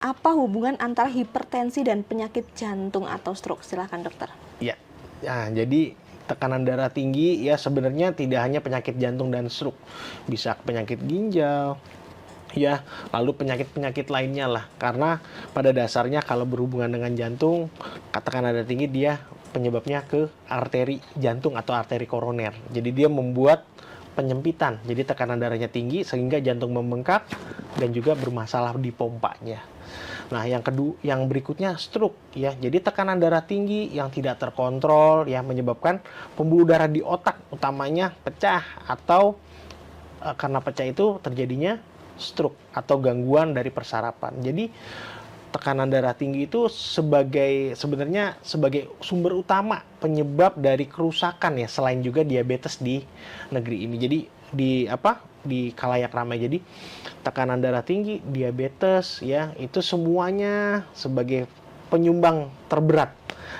Apa hubungan antara hipertensi dan penyakit jantung atau stroke? Silakan dokter. Ya, nah, jadi tekanan darah tinggi ya sebenarnya tidak hanya penyakit jantung dan stroke, bisa penyakit ginjal, ya, lalu penyakit-penyakit lainnya lah. Karena pada dasarnya kalau berhubungan dengan jantung, tekanan darah tinggi dia penyebabnya ke arteri jantung atau arteri koroner. Jadi dia membuat penyempitan. Jadi tekanan darahnya tinggi sehingga jantung membengkak dan juga bermasalah di pompanya. Nah, yang berikutnya stroke ya. Jadi tekanan darah tinggi yang tidak terkontrol ya menyebabkan pembuluh darah di otak utamanya pecah atau karena pecah itu terjadinya stroke atau gangguan dari persarapan. Jadi tekanan darah tinggi itu sebenarnya sebagai sumber utama penyebab dari kerusakan ya, selain juga diabetes di negeri ini. Jadi di khalayak ramai. Jadi tekanan darah tinggi, diabetes ya, itu semuanya sebagai penyumbang terberat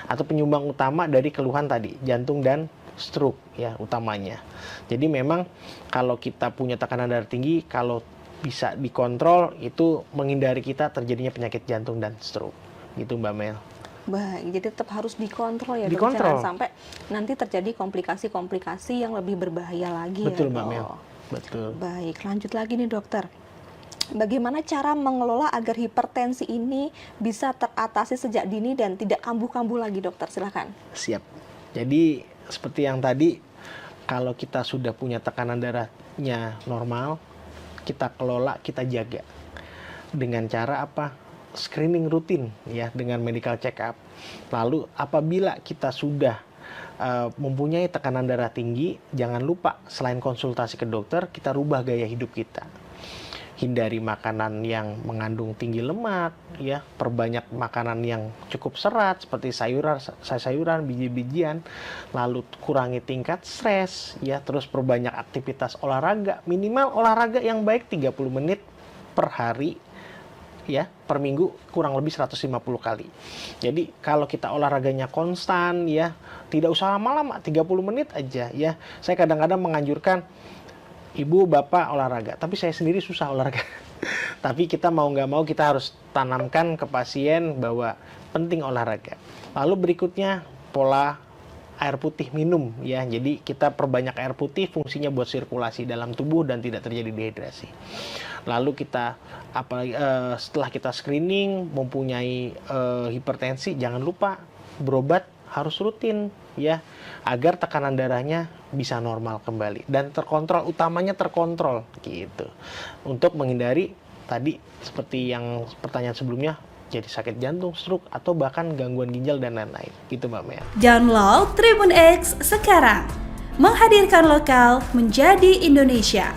atau penyumbang utama dari keluhan tadi, jantung dan stroke ya utamanya. Jadi memang kalau kita punya tekanan darah tinggi, kalau bisa dikontrol itu menghindari kita terjadinya penyakit jantung dan stroke. Gitu Mbak Mel. Baik, jadi tetap harus dikontrol ya, dikontrol. Jangan sampai nanti terjadi komplikasi-komplikasi yang lebih berbahaya lagi. Betul ya, Mbak Mel. Betul. Baik, lanjut lagi nih dokter. Bagaimana cara mengelola agar hipertensi ini bisa teratasi sejak dini dan tidak kambuh-kambuh lagi dokter? Silakan. Siap. Jadi seperti yang tadi, kalau kita sudah punya tekanan darahnya normal, kita kelola, kita jaga dengan cara apa? Screening rutin ya, dengan medical check up. Lalu apabila kita sudah mempunyai tekanan darah tinggi, jangan lupa selain konsultasi ke dokter, kita rubah gaya hidup kita. Hindari makanan yang mengandung tinggi lemak ya, perbanyak makanan yang cukup serat seperti sayuran, biji-bijian, lalu kurangi tingkat stres ya, terus perbanyak aktivitas olahraga, minimal olahraga yang baik 30 menit per hari ya, per minggu kurang lebih 150 kali. Jadi kalau kita olahraganya konstan ya, tidak usah lama-lama, 30 menit aja ya. Saya kadang-kadang menganjurkan ibu bapak olahraga, tapi saya sendiri susah olahraga. Tapi kita mau nggak mau kita harus tanamkan ke pasien bahwa penting olahraga. Lalu berikutnya pola air putih minum ya. Jadi kita perbanyak air putih, fungsinya buat sirkulasi dalam tubuh dan tidak terjadi dehidrasi. Lalu kita setelah kita screening mempunyai hipertensi, jangan lupa berobat harus rutin ya, agar tekanan darahnya bisa normal kembali dan terkontrol, utamanya terkontrol gitu, untuk menghindari tadi seperti yang pertanyaan sebelumnya, jadi sakit jantung, stroke, atau bahkan gangguan ginjal dan lain-lain gitu Mbak Mel. Download Tribun X sekarang, menghadirkan lokal menjadi Indonesia.